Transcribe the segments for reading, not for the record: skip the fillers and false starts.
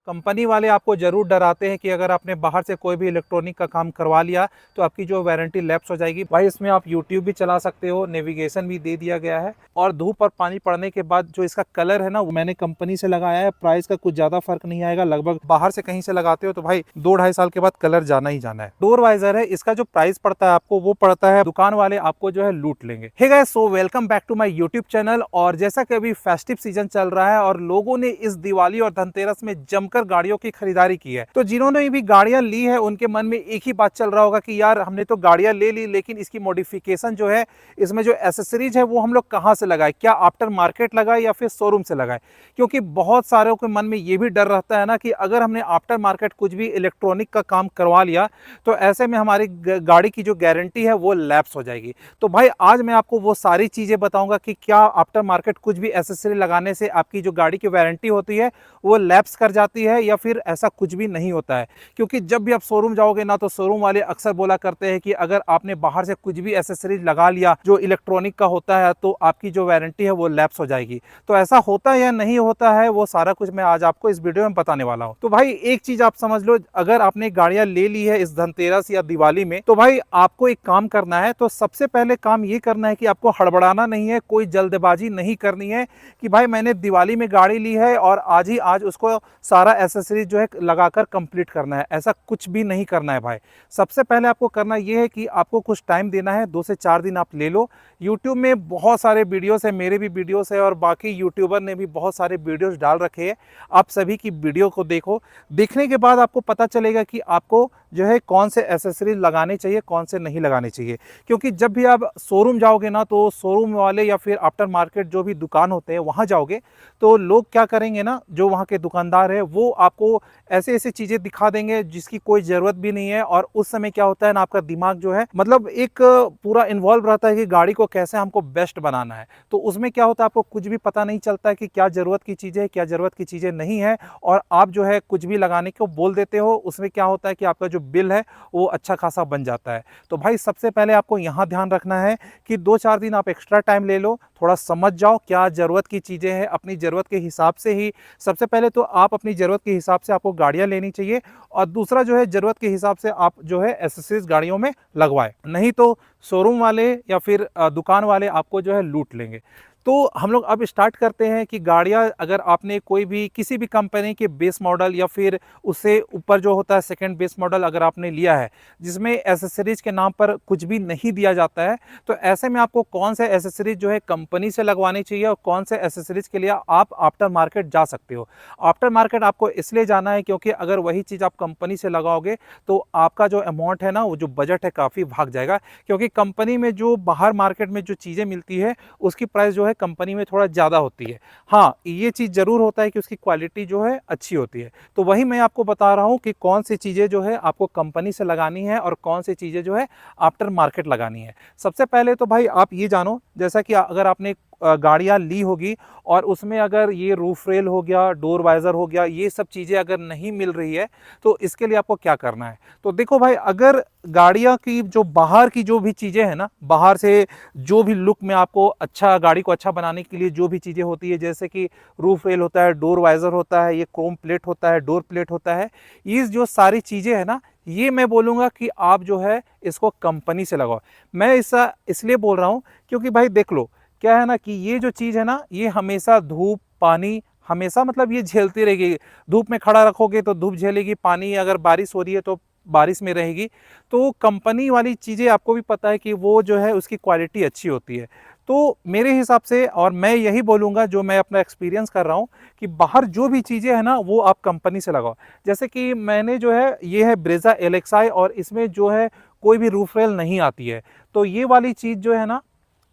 Company वाले आपको ज़रूर डराते हैं कि अगर आपने बाहर से कोई भी इलेक्ट्रॉनिक का काम करवा लिया तो आपकी जो वारंटी लैप्स हो जाएगी। भाई इसमें आप यूट्यूब भी चला सकते हो, नेविगेशन भी दे दिया गया है और धूप और पानी पड़ने के बाद जो इसका कलर है ना, वो मैंने कंपनी से लगाया है। प्राइस का कुछ ज़्यादा फर्क नहीं आएगा, लगभग बाहर से कहीं से लगाते हो तो भाई 2-2.5 साल के बाद कलर जाना ही जाना है। डोर वाइजर है, इसका जो प्राइस पड़ता है आपको वो पड़ता है, दुकान वाले आपको जो है लूट लेंगे। Hey guys, so welcome back to my YouTube channel. और जैसा कि अभी फेस्टिव सीजन चल रहा है और लोगों ने इस दिवाली और धनतेरस में जमकर गाड़ियों की खरीदारी की है, तो जिन्होंने भी गाड़ियां ली है उनके मन में एक ही बात चल रहा होगा कि यार हमने तो गाड़ियां ले ली, लेकिन इसकी मॉडिफिकेशन जो है, इसमें जो एसेसरीज है वो हम लोग कहां से लगाए, क्या आफ्टर मार्केट लगाए या फिर शोरूम से लगाए। क्योंकि बहुत सारों के मन में ये भी डर रहता है ना कि अगर हमने आफ्टर मार्केट कुछ भी इलेक्ट्रॉनिक का काम करवा लिया तो ऐसे में हमारी गाड़ी की जो गारंटी है वो लैप्स हो जाएगी। तो भाई आज मैं आपको वो सारी चीजें बताऊंगा कि क्या आफ्टर मार्केट कुछ भी एसेसरी लगाने से आपकी जो गाड़ी की वारंटी होती है वो लैप्स कर जाती है या फिर ऐसा कुछ भी नहीं होता है। क्योंकि जब भी आप शोरूम जाओगे ना, तो शोरूम वाले अक्सर बोला करते हैं कि अगर आपने बाहर से कुछ भी एसेसरीज लगा लिया जो इलेक्ट्रॉनिक का होता है तो आपकी जो वारंटी है वो लैप्स हो जाएगी। तो ऐसा होता है या नहीं होता है, वो सारा कुछ मैं आज आपको इस वीडियो में बताने वाला हूं। तो भाई एक चीज आप समझ लो, अगर आपने गाड़ियां ले ली है इस धनतेरस या दिवाली में, तो भाई आपको एक काम करना है। तो सबसे पहले काम ये करना है कि आपको हड़बड़ाना नहीं है, कोई जल्दबाजी नहीं करनी है कि भाई मैंने दिवाली में गाड़ी ली है और आज ही आज उसको सारा एसेसरीज जो है लगाकर कंप्लीट करना है। ऐसा कुछ भी नहीं करना है भाई। सबसे पहले आपको करना यह है कि आपको कुछ टाइम देना है, 2 से 4 दिन आप ले लो। यूट्यूब में बहुत सारे वीडियोस है, मेरे भी वीडियोस है और बाकी यूट्यूबर ने भी बहुत सारे वीडियोस डाल रखे हैं। आप सभी की वीडियो को देखो, देखने के बाद आपको पता चलेगा कि आपको जो है कौन से एसेसरीज लगाने चाहिए, कौन से नहीं लगाने चाहिए। क्योंकि जब भी आप शोरूम जाओगे ना, तो शोरूम वाले या फिर आफ्टर मार्केट जो भी दुकान होते हैं वहाँ जाओगे तो लोग क्या करेंगे ना, जो वहाँ के दुकानदार है वो आपको ऐसे ऐसे चीज़ें दिखा देंगे जिसकी कोई ज़रूरत भी नहीं है। और उस समय क्या होता है ना, आपका दिमाग जो है मतलब एक पूरा इन्वॉल्व रहता है कि गाड़ी को कैसे हमको बेस्ट बनाना है। तो उसमें क्या होता है, आपको कुछ भी पता नहीं चलता है कि क्या ज़रूरत की चीज़ें है, क्या ज़रूरत की चीज़ें नहीं है, और आप जो है कुछ भी लगाने को बोल देते हो। उसमें क्या होता है कि आपका जो बिल है वो अच्छा खासा बन जाता है। तो भाई सबसे पहले आपको यहाँ ध्यान रखना है कि 2-4 दिन आप एक्स्ट्रा टाइम ले लो, थोड़ा समझ जाओ क्या ज़रूरत की चीज़ें हैं, अपनी ज़रूरत के हिसाब से ही। सबसे पहले तो आप अपनी ज़रूरत के हिसाब से आपको गाड़ियाँ लेनी चाहिए, और दूसरा जो है ज़रूरत के हिसाब से आप जो है एसेसरीज गाड़ियों में लगवाएं, नहीं तो शोरूम वाले या फिर दुकान वाले आपको जो है लूट लेंगे। तो हम लोग अब स्टार्ट करते हैं कि गाड़ियाँ अगर आपने कोई भी किसी भी कंपनी के बेस मॉडल या फिर उससे ऊपर जो होता है सेकंड बेस मॉडल अगर आपने लिया है जिसमें एसेसरीज के नाम पर कुछ भी नहीं दिया जाता है, तो ऐसे में आपको कौन से एसेसरीज जो है कंपनी से लगवानी चाहिए और कौन से एसेसरीज के लिए आप आफ्टर मार्केट जा सकते हो। आफ्टर मार्केट आपको इसलिए जाना है क्योंकि अगर वही चीज़ आप कंपनी से लगाओगे तो आपका जो अमाउंट है ना, वो जो बजट है काफ़ी भाग जाएगा। क्योंकि कंपनी में जो बाहर मार्केट में जो चीज़ें मिलती है उसकी प्राइस जो है कंपनी में थोड़ा ज़्यादा होती है। हाँ, ये चीज़ ज़रूर होता है कि उसकी क्वालिटी जो है अच्छी होती है। तो वही मैं आपको बता रहा हूँ कि कौन सी चीज़ें जो है आपको कंपनी से लगानी है और कौन सी चीज़ें जो है आफ्टर मार्केट लगानी है। सबसे पहले तो भाई आप ये जानो, जैसा कि अगर आपने गाड़ियाँ ली होगी और उसमें अगर ये रूफ रेल हो गया, डोर वाइज़र हो गया, ये सब चीज़ें अगर नहीं मिल रही है तो इसके लिए आपको क्या करना है। तो देखो भाई, अगर गाड़ियाँ की जो बाहर की जो भी चीज़ें हैं ना, बाहर से जो भी लुक में आपको अच्छा, गाड़ी को अच्छा बनाने के लिए जो भी चीज़ें होती है, जैसे कि रूफ रेल होता है, डोर वाइज़र होता है, ये क्रोम प्लेट होता है, डोर प्लेट होता है, ये जो सारी चीज़ें हैं ना, ये मैं बोलूँगा कि आप जो है इसको कंपनी से लगाओ। मैं ऐसा इसलिए बोल रहा हूँ क्योंकि भाई देख लो, क्या है ना कि ये जो चीज़ है ना, ये हमेशा धूप पानी हमेशा मतलब ये झेलती रहेगी। धूप में खड़ा रखोगे तो धूप झेलेगी, पानी अगर बारिश हो रही है तो बारिश में रहेगी। तो कंपनी वाली चीज़ें आपको भी पता है कि वो जो है उसकी क्वालिटी अच्छी होती है। तो मेरे हिसाब से, और मैं यही बोलूँगा जो मैं अपना एक्सपीरियंस कर रहा हूँ, कि बाहर जो भी चीज़ें हैं ना वो आप कंपनी से लगाओ। जैसे कि मैंने जो है ये है ब्रेजा एलेक्साई, और इसमें जो है कोई भी रूफ रेल नहीं आती है। तो ये वाली चीज़ जो है ना,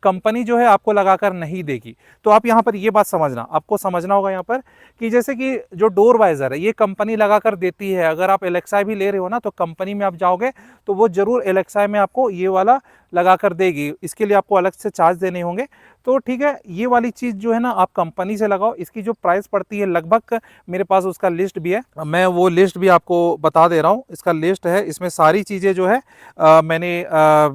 कंपनी जो है आपको लगाकर नहीं देगी। तो आप यहाँ पर ये बात समझना, आपको समझना होगा यहाँ पर कि जैसे कि जो डोर वाइजर है ये कंपनी लगाकर देती है। अगर आप एलेक्साई भी ले रहे हो ना, तो कंपनी में आप जाओगे तो वो जरूर एलेक्साई में आपको ये वाला लगाकर देगी, इसके लिए आपको अलग से चार्ज देने होंगे। तो ठीक है, ये वाली चीज़ जो है ना आप कंपनी से लगाओ। इसकी जो प्राइस पड़ती है लगभग, मेरे पास उसका लिस्ट भी है, मैं वो लिस्ट भी आपको बता दे रहा हूँ। इसका लिस्ट है, इसमें सारी चीज़ें जो है मैंने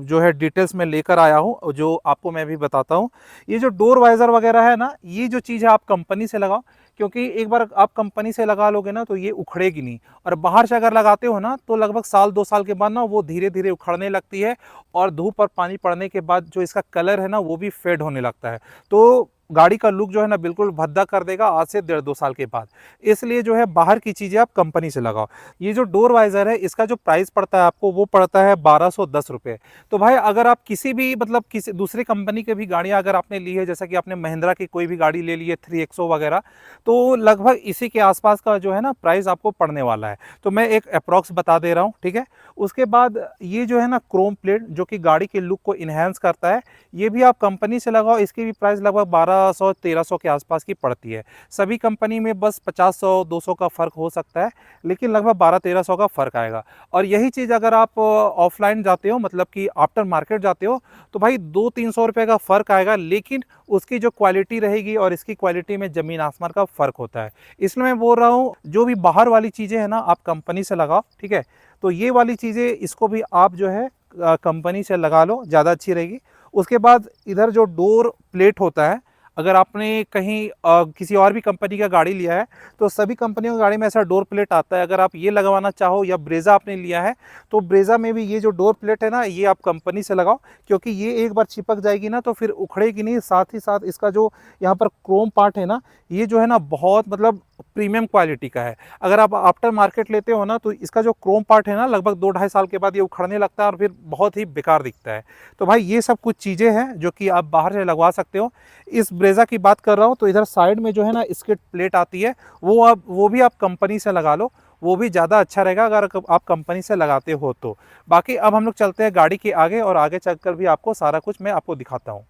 जो है डिटेल्स में लेकर आया हूँ, जो आपको मैं भी बताता हूँ। ये जो डोर वाइजर वगैरह है ना, ये जो चीज़ है आप कंपनी से लगाओ। क्योंकि एक बार आप कंपनी से लगा लोगे ना तो ये उखड़ेगी नहीं। और बाहर से अगर लगाते हो ना तो लगभग साल 2 साल के बाद ना वो धीरे धीरे उखड़ने लगती है, और धूप और पानी पड़ने के बाद जो इसका कलर है ना वो भी फेड होने लगता है। तो गाड़ी का लुक जो है ना बिल्कुल भद्दा कर देगा आज से 1.5-2 साल के बाद। इसलिए जो है बाहर की चीज़ें आप कंपनी से लगाओ। ये जो डोर वाइज़र है इसका जो प्राइस पड़ता है आपको वो पड़ता है 1210 रुपये। तो भाई अगर आप किसी भी मतलब किसी दूसरी कंपनी के भी गाड़ियाँ अगर आपने ली है, जैसा कि आपने महिंद्रा की कोई भी गाड़ी ले ली है 3XO वगैरह, तो लगभग इसी के आसपास का जो है ना प्राइस आपको पड़ने वाला है। तो मैं एक अप्रॉक्स बता दे रहा हूँ, ठीक है। उसके बाद ये जो है ना क्रोम प्लेट जो कि गाड़ी के लुक को इन्हेंस करता है, ये भी आप कंपनी से लगाओ, इसकी भी प्राइस लगभग 1200-1300 के आसपास की पड़ती है। सभी कंपनी में बस 50-100-200 का फ़र्क हो सकता है, लेकिन लगभग 1200-1300 का फ़र्क आएगा। और यही चीज़ अगर आप ऑफलाइन जाते हो, मतलब कि आफ्टर मार्केट जाते हो, तो भाई 200-300 रुपये का फ़र्क आएगा, लेकिन उसकी जो क्वालिटी रहेगी और इसकी क्वालिटी में ज़मीन आसमान का फ़र्क होता है। इसलिए मैं बोल रहा हूँ जो भी बाहर वाली चीज़ें हैं ना आप कंपनी से लगाओ, ठीक है। तो ये वाली चीज़ें इसको भी आप जो है कंपनी से लगा लो, ज़्यादा अच्छी रहेगी। उसके बाद इधर जो डोर प्लेट होता है, अगर आपने कहीं किसी और भी कंपनी का गाड़ी लिया है तो सभी कंपनियों की गाड़ी में ऐसा डोर प्लेट आता है। अगर आप ये लगवाना चाहो या ब्रेज़ा आपने लिया है तो ब्रेज़ा में भी ये जो डोर प्लेट है ना ये आप कंपनी से लगाओ, क्योंकि ये एक बार चिपक जाएगी ना तो फिर उखड़ेगी नहीं। साथ ही साथ इसका जो यहाँ पर क्रोम पार्ट है ना, ये जो है ना बहुत मतलब प्रीमियम क्वालिटी का है। अगर आप आफ्टर मार्केट लेते हो ना तो इसका जो क्रोम पार्ट है ना लगभग 2-2.5 साल के बाद ये उखड़ने लगता है और फिर बहुत ही बेकार दिखता है। तो भाई ये सब कुछ चीज़ें हैं जो कि आप बाहर से लगवा सकते हो। इस ब्रेज़ा की बात कर रहा हूँ तो इधर साइड में जो है ना स्किड प्लेट आती है, वो भी आप कंपनी से लगा लो, वो भी ज़्यादा अच्छा रहेगा अगर आप कंपनी से लगाते हो तो। बाकी अब हम लोग चलते हैं गाड़ी के आगे, और आगे चलकर भी आपको सारा कुछ मैं आपको दिखाता हूँ।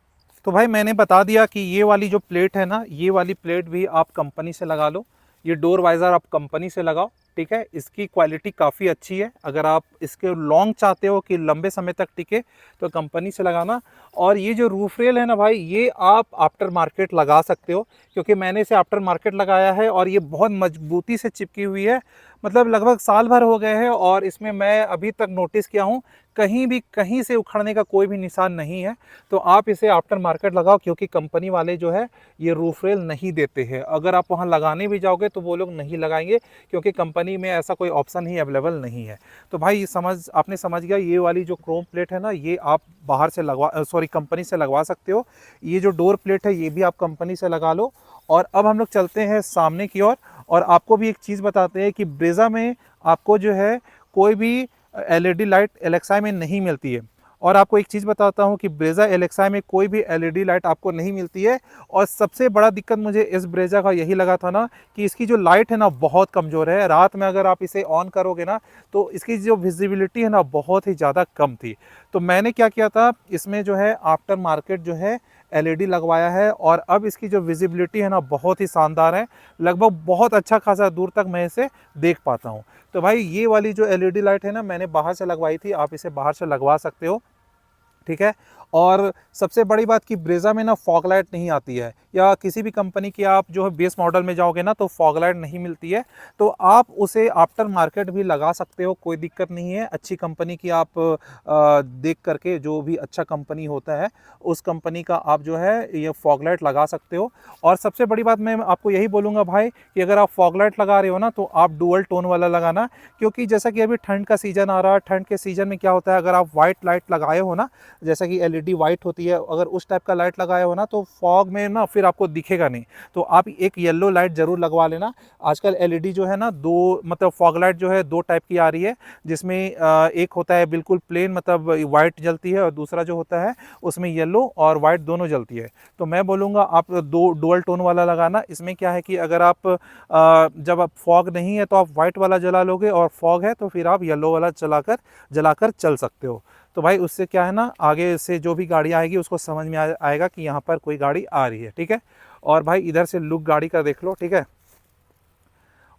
तो भाई मैंने बता दिया कि ये वाली जो प्लेट है ना, ये वाली प्लेट भी आप कंपनी से लगा लो। ये डोर वाइज़र आप कंपनी से लगाओ, ठीक है। इसकी क्वालिटी काफ़ी अच्छी है। अगर आप इसके लॉन्ग चाहते हो कि लंबे समय तक टिके तो कंपनी से लगाना। और ये जो रूफ रेल है ना भाई, ये आप आफ्टर मार्केट लगा सकते हो, क्योंकि मैंने इसे आफ्टर मार्केट लगाया है और ये बहुत मजबूती से चिपकी हुई है। मतलब लगभग साल भर हो गए हैं और इसमें मैं अभी तक नोटिस किया हूँ कहीं भी कहीं से उखड़ने का कोई भी निशान नहीं है। तो आप इसे आफ्टर मार्केट लगाओ, क्योंकि कंपनी वाले जो है ये रूफ रेल नहीं देते हैं। अगर आप वहाँ लगाने भी जाओगे तो वो लोग नहीं लगाएंगे, क्योंकि कंपनी में ऐसा कोई ऑप्शन ही अवेलेबल नहीं है। तो भाई आपने समझ गया, ये वाली जो क्रोम प्लेट है ना ये आप बाहर से कंपनी से लगवा सकते हो। ये जो डोर प्लेट है ये भी आप कंपनी से लगा लो। और अब हम लोग चलते हैं सामने की ओर, और आपको भी एक चीज़ बताते हैं कि ब्रेज़ा में आपको जो है कोई भी एलईडी लाइट एलेक्सा में नहीं मिलती है। और आपको एक चीज़ बताता हूँ कि ब्रेज़ा एलेक्सा में कोई भी एलईडी लाइट आपको नहीं मिलती है। और सबसे बड़ा दिक्कत मुझे इस ब्रेज़ा का यही लगा था ना कि इसकी जो लाइट है ना बहुत कमज़ोर है। रात में अगर आप इसे ऑन करोगे ना तो इसकी जो विजिबिलिटी है ना बहुत ही ज़्यादा कम थी। तो मैंने क्या किया था, इसमें जो है आफ्टर मार्केट जो है एलईडी लगवाया है, और अब इसकी जो विजिबिलिटी है ना बहुत ही शानदार है। लगभग बहुत अच्छा खासा दूर तक मैं इसे देख पाता हूँ। तो भाई ये वाली जो एलईडी लाइट है ना मैंने बाहर से लगवाई थी, आप इसे बाहर से लगवा सकते हो, ठीक है। और सबसे बड़ी बात कि ब्रेज़ा में ना फॉग लाइट नहीं आती है, या किसी भी कंपनी की आप जो है बेस मॉडल में जाओगे ना तो फॉग लाइट नहीं मिलती है। तो आप उसे आफ्टर मार्केट भी लगा सकते हो, कोई दिक्कत नहीं है। अच्छी कंपनी की आप देख करके, जो भी अच्छा कंपनी होता है उस कंपनी का आप जो है ये फॉग लाइट लगा सकते हो। और सबसे बड़ी बात मैं आपको यही बोलूँगा भाई कि अगर आप फॉग लाइट लगा रहे हो ना तो आप डुअल टोन वाला लगाना, क्योंकि जैसा कि अभी ठंड का सीज़न आ रहा है, ठंड के सीज़न में क्या होता है, अगर आप वाइट लाइट लगाए हो ना, जैसा कि एलईडी वाइट होती है, अगर उस टाइप का लाइट लगाया हो ना तो फॉग में ना फिर आपको दिखेगा नहीं। तो आप एक येलो लाइट ज़रूर लगवा लेना। आजकल एलईडी जो है ना मतलब फॉग लाइट जो है 2 टाइप की आ रही है, जिसमें एक होता है बिल्कुल प्लेन मतलब वाइट जलती है, और दूसरा जो होता है उसमें येलो और वाइट दोनों जलती है। तो मैं बोलूँगा आप डुअल टोन वाला लगाना। इसमें क्या है कि अगर आप जब आप फॉग नहीं है तो आप वाइट वाला जला लोगे, और फॉग है तो फिर आप येलो वाला जलाकर चल सकते हो। तो भाई उससे क्या है ना, आगे से जो भी गाड़ी आएगी उसको समझ में आएगा कि यहाँ पर कोई गाड़ी आ रही है, ठीक है। और भाई इधर से लुक गाड़ी का देख लो, ठीक है।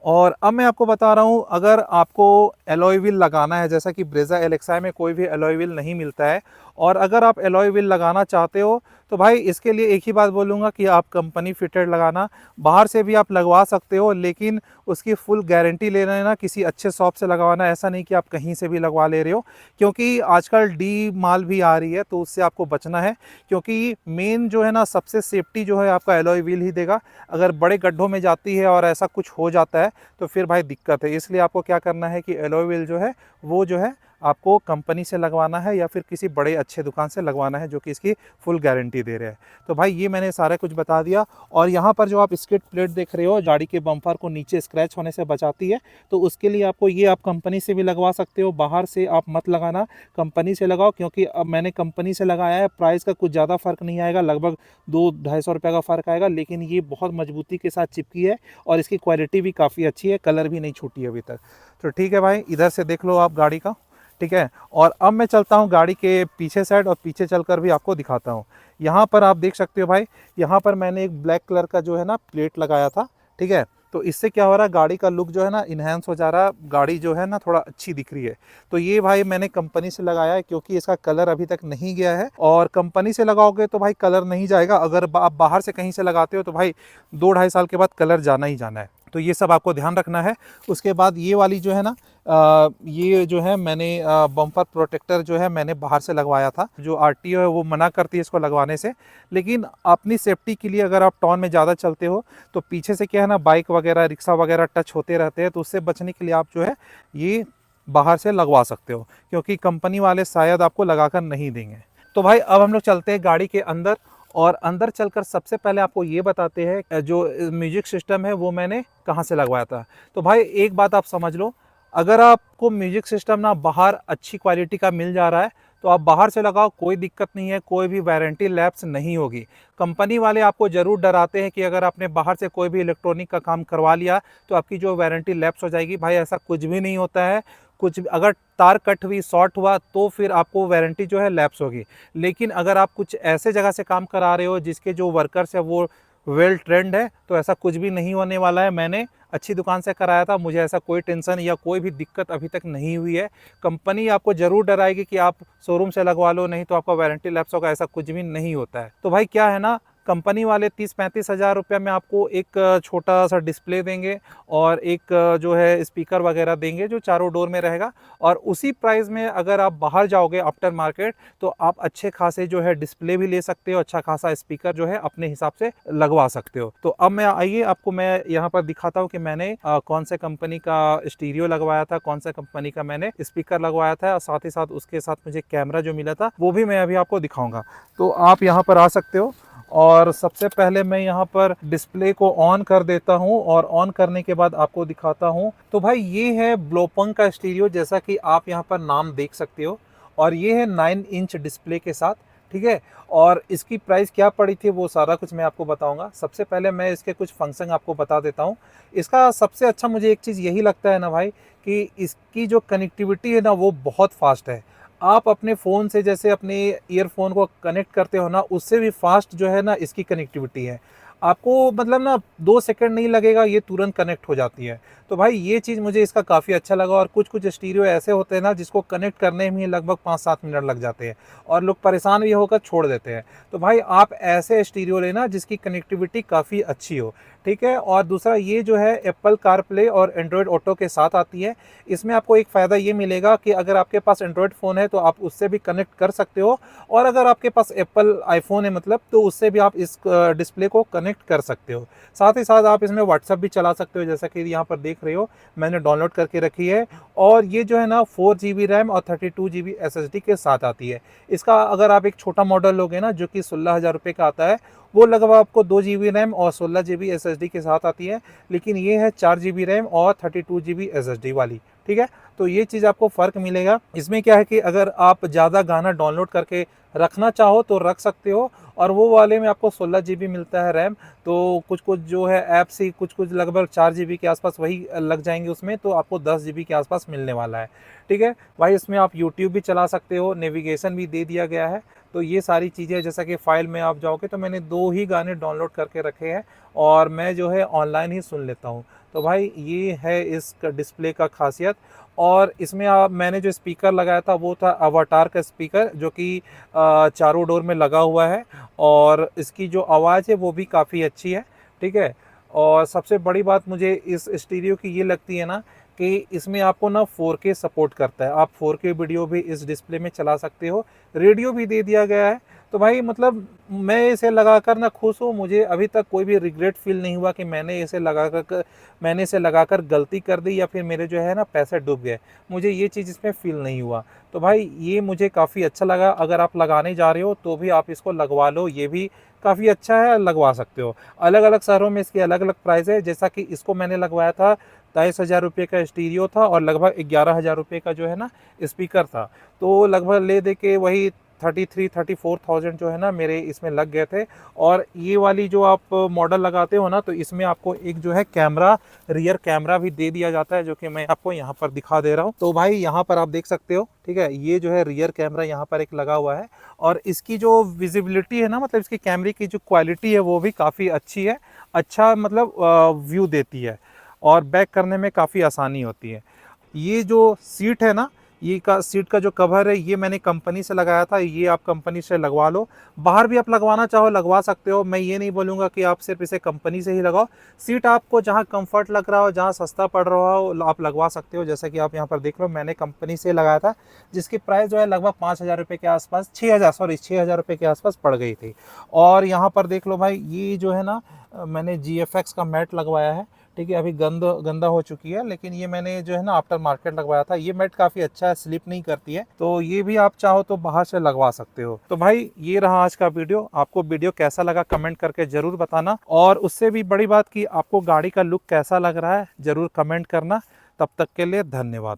और अब मैं आपको बता रहा हूँ, अगर आपको एलॉय व्हील लगाना है, जैसा कि ब्रेजा एलेक्सा में कोई भी एलॉय व्हील नहीं मिलता है, और अगर आप एलॉय व्हील लगाना चाहते हो तो भाई इसके लिए एक ही बात बोलूँगा कि आप कंपनी फिटेड लगाना। बाहर से भी आप लगवा सकते हो, लेकिन उसकी फुल गारंटी ले लेना, किसी अच्छे शॉप से लगवाना, ऐसा नहीं कि आप कहीं से भी लगवा ले रहे हो, क्योंकि आजकल डी माल भी आ रही है, तो उससे आपको बचना है। क्योंकि मेन जो है ना, सबसे सेफ्टी जो है आपका एलॉय व्हील ही देगा। अगर बड़े गड्ढों में जाती है और ऐसा कुछ हो जाता है तो फिर भाई दिक्कत है। इसलिए आपको क्या करना है कि एलॉय व्हील जो है वो जो है आपको कंपनी से लगवाना है, या फिर किसी बड़े अच्छे दुकान से लगवाना है जो कि इसकी फुल गारंटी दे रहे हैं। तो भाई ये मैंने सारा कुछ बता दिया। और यहाँ पर जो आप स्किड प्लेट देख रहे हो, गाड़ी के बम्पर को नीचे स्क्रैच होने से बचाती है, तो उसके लिए आपको ये आप कंपनी से भी लगवा सकते हो। बाहर से आप मत लगाना, कंपनी से लगाओ, क्योंकि अब मैंने कंपनी से लगाया है। प्राइस का कुछ ज़्यादा फ़र्क नहीं आएगा, लगभग 200-250 रुपये का फ़र्क आएगा, लेकिन ये बहुत मजबूती के साथ चिपकी है और इसकी क्वालिटी भी काफ़ी अच्छी है, कलर भी नहीं छूटी अभी तक। तो ठीक है भाई, इधर से देख लो आप गाड़ी का, ठीक है। और अब मैं चलता हूँ गाड़ी के पीछे साइड, और पीछे चलकर भी आपको दिखाता हूँ। यहाँ पर आप देख सकते हो भाई, यहाँ पर मैंने एक ब्लैक कलर का जो है ना प्लेट लगाया था, ठीक है। तो इससे क्या हो रहा है, गाड़ी का लुक जो है ना इन्हेंस हो जा रहा है, गाड़ी जो है ना थोड़ा अच्छी दिख रही है। तो ये भाई मैंने कंपनी से लगाया है, क्योंकि इसका कलर अभी तक नहीं गया है, और कंपनी से लगाओगे तो भाई कलर नहीं जाएगा। अगर आप बाहर से कहीं से लगाते हो तो भाई 2-2.5 साल के बाद कलर जाना ही जाना है। तो ये सब आपको ध्यान रखना है। उसके बाद ये वाली जो है ना, ये जो है मैंने बम्पर प्रोटेक्टर जो है मैंने बाहर से लगवाया था। जो आरटीओ है वो मना करती है इसको लगवाने से, लेकिन अपनी सेफ्टी के लिए अगर आप टाउन में ज़्यादा चलते हो तो पीछे से क्या है ना, बाइक वगैरह रिक्शा वगैरह टच होते रहते हैं, तो उससे बचने के लिए आप जो है ये बाहर से लगवा सकते हो, क्योंकि कंपनी वाले शायद आपको लगाकर नहीं देंगे। तो भाई अब हम लोग चलते हैं गाड़ी के अंदर, और अंदर चलकर सबसे पहले आपको ये बताते हैं जो म्यूजिक सिस्टम है वो मैंने कहाँ से लगवाया था। तो भाई एक बात आप समझ लो, अगर आपको म्यूजिक सिस्टम ना बाहर अच्छी क्वालिटी का मिल जा रहा है तो आप बाहर से लगाओ, कोई दिक्कत नहीं है, कोई भी वारंटी लैप्स नहीं होगी। कंपनी वाले आपको ज़रूर डराते हैं कि अगर आपने बाहर से कोई भी इलेक्ट्रॉनिक का काम करवा लिया तो आपकी जो वारंटी लैप्स हो जाएगी। भाई ऐसा कुछ भी नहीं होता है। कुछ अगर तार कट हुई, शॉर्ट हुआ, तो फिर आपको वारंटी जो है लैप्स होगी। लेकिन अगर आप कुछ ऐसे जगह से काम करा रहे हो जिसके जो वर्कर्स है वो वेल ट्रेंड है, तो ऐसा कुछ भी नहीं होने वाला है। मैंने अच्छी दुकान से कराया था, मुझे ऐसा कोई टेंशन या कोई भी दिक्कत अभी तक नहीं हुई है। कंपनी आपको ज़रूर डराएगी कि आप शोरूम से लगवा लो, नहीं तो आपका वारंटी लैप्स होगा, ऐसा कुछ भी नहीं होता है। तो भाई क्या है ना, कंपनी वाले 30-35 हज़ार रुपये में आपको एक छोटा सा डिस्प्ले देंगे, और एक जो है स्पीकर वगैरह देंगे जो चारों डोर में रहेगा। और उसी प्राइस में अगर आप बाहर जाओगे आफ्टर मार्केट तो आप अच्छे खासे जो है डिस्प्ले भी ले सकते हो, अच्छा खासा स्पीकर जो है अपने हिसाब से लगवा सकते हो। तो अब मैं आइए आपको मैं यहाँ पर दिखाता हूँ कि मैंने कौन से कंपनी का स्टीरियो लगवाया था, कौन सा कंपनी का मैंने स्पीकर लगवाया था, और साथ ही साथ उसके साथ मुझे कैमरा जो मिला था वो भी मैं अभी आपको दिखाऊंगा। तो आप यहाँ पर आ सकते हो, और सबसे पहले मैं यहाँ पर डिस्प्ले को ऑन कर देता हूँ, और ऑन करने के बाद आपको दिखाता हूँ। तो भाई ये है ब्लोपंग का स्टीरियो, जैसा कि आप यहाँ पर नाम देख सकते हो, और ये है 9 इंच डिस्प्ले के साथ, ठीक है। और इसकी प्राइस क्या पड़ी थी वो सारा कुछ मैं आपको बताऊंगा। सबसे पहले मैं इसके कुछ फंक्शन आपको बता देता हूँ। इसका सबसे अच्छा मुझे एक चीज़ यही लगता है ना भाई, कि इसकी जो कनेक्टिविटी है ना वो बहुत फास्ट है। आप अपने फ़ोन से जैसे अपने ईयरफोन को कनेक्ट करते हो ना, उससे भी फास्ट जो है ना इसकी कनेक्टिविटी है। आपको मतलब ना 2 सेकंड नहीं लगेगा, ये तुरंत कनेक्ट हो जाती है। तो भाई ये चीज़ मुझे इसका काफ़ी अच्छा लगा। और कुछ स्टीरियो ऐसे होते हैं ना जिसको कनेक्ट करने में ही लगभग 5-7 मिनट लग जाते हैं, और लोग परेशान भी होकर छोड़ देते हैं। तो भाई आप ऐसे स्टीरियो लेना जिसकी कनेक्टिविटी काफ़ी अच्छी हो, ठीक है। और दूसरा ये जो है एप्पल कारप्ले और एंड्रॉयड ऑटो के साथ आती है। इसमें आपको एक फ़ायदा ये मिलेगा कि अगर आपके पास एंड्रॉयड फ़ोन है तो आप उससे भी कनेक्ट कर सकते हो, और अगर आपके पास एप्पल आईफोन है मतलब, तो उससे भी आप इस डिस्प्ले को कनेक्ट कर सकते हो। साथ ही साथ आप इसमें व्हाट्सअप भी चला सकते हो, जैसा कि यहाँ पर देख रहे हो मैंने डाउनलोड करके रखी है। और ये जो है ना 4 GB रैम और 32 GB SSD के साथ आती है। इसका अगर आप एक छोटा मॉडल लोगे ना जो कि 16,000 रुपये का आता है, वो लगभग आपको 2 GB रैम और 16 GB SSD के साथ आती है। लेकिन ये है 4 GB रैम और 32 GB SSD वाली, ठीक है। तो ये चीज़ आपको फ़र्क मिलेगा। इसमें क्या है कि अगर आप ज़्यादा गाना डाउनलोड करके रखना चाहो तो रख सकते हो, और वो वाले में आपको 16 GB मिलता है रैम। तो कुछ जो है ऐप्स ही कुछ लगभग 4 GB के आसपास वही लग जाएंगे उसमें, तो आपको 10 GB के आसपास मिलने वाला है, ठीक है भाई। इसमें आप यूट्यूब भी चला सकते हो, नेविगेशन भी दे दिया गया है। तो ये सारी चीज़ें, जैसा कि फ़ाइल में आप जाओगे तो मैंने 2 ही गाने डाउनलोड करके रखे हैं और मैं जो है ऑनलाइन ही सुन लेता हूँ। तो भाई ये है इस डिस्प्ले का ख़ासियत। और इसमें मैंने जो स्पीकर लगाया था वो था अवाटार का स्पीकर, जो कि चारों डोर में लगा हुआ है और इसकी जो आवाज़ है वो भी काफ़ी अच्छी है, ठीक है। और सबसे बड़ी बात मुझे इस स्टीरियो की ये लगती है ना कि इसमें आपको ना 4K सपोर्ट करता है, आप 4K वीडियो भी इस डिस्प्ले में चला सकते हो, रेडियो भी दे दिया गया है। तो भाई मतलब मैं इसे लगाकर ना खुश हूँ, मुझे अभी तक कोई भी रिग्रेट फील नहीं हुआ कि मैंने इसे लगाकर गलती कर दी या फिर मेरे जो है ना पैसे डूब गए, मुझे ये चीज़ इसमें फील नहीं हुआ। तो भाई ये मुझे काफ़ी अच्छा लगा, अगर आप लगाने जा रहे हो तो भी आप इसको लगवा लो, ये भी काफ़ी अच्छा है, लगवा सकते हो। अलग अलग शहरों में इसके अलग अलग प्राइस है, जैसा कि इसको मैंने लगवाया था 23,000 रुपये का स्टीरियो था और लगभग 11,000 रुपये का जो है ना स्पीकर था। तो लगभग ले दे के वही 33-34,000 जो है ना मेरे इसमें लग गए थे। और ये वाली जो आप मॉडल लगाते हो ना तो इसमें आपको एक जो है कैमरा, रियर कैमरा भी दे दिया जाता है, जो कि मैं आपको यहाँ पर दिखा दे रहा हूँ। तो भाई यहाँ पर आप देख सकते हो, ठीक है, ये जो है रियर कैमरा यहाँ पर एक लगा हुआ है और इसकी जो विजिबिलिटी है ना, मतलब इसकी कैमरे की जो क्वालिटी है वो भी काफ़ी अच्छी है, अच्छा मतलब व्यू देती है और बैक करने में काफ़ी आसानी होती है। ये जो सीट है ना, ये का सीट का जो कवर है ये मैंने कंपनी से लगाया था, ये आप कंपनी से लगवा लो। बाहर भी आप लगवाना चाहो लगवा सकते हो, मैं ये नहीं बोलूँगा कि आप सिर्फ इसे कंपनी से ही लगाओ। सीट आपको जहाँ कंफर्ट लग रहा हो, जहाँ सस्ता पड़ रहा हो, आप लगवा सकते हो। जैसे कि आप यहाँ पर देख लो, मैंने कंपनी से लगाया था, जिसकी प्राइस जो है लगभग 5,000 रुपये के आसपास, 6,000 रुपये के आसपास पड़ गई थी। और यहाँ पर देख लो भाई, ये जो है ना मैंने GFX का मैट लगवाया है, ठीक है। अभी गंदा हो चुकी है, लेकिन ये मैंने जो है ना आफ्टर मार्केट लगवाया था। ये मैट काफ़ी अच्छा है, स्लिप नहीं करती है, तो ये भी आप चाहो तो बाहर से लगवा सकते हो। तो भाई ये रहा आज का वीडियो। आपको वीडियो कैसा लगा कमेंट करके ज़रूर बताना, और उससे भी बड़ी बात कि आपको गाड़ी का लुक कैसा लग रहा है ज़रूर कमेंट करना। तब तक के लिए धन्यवाद।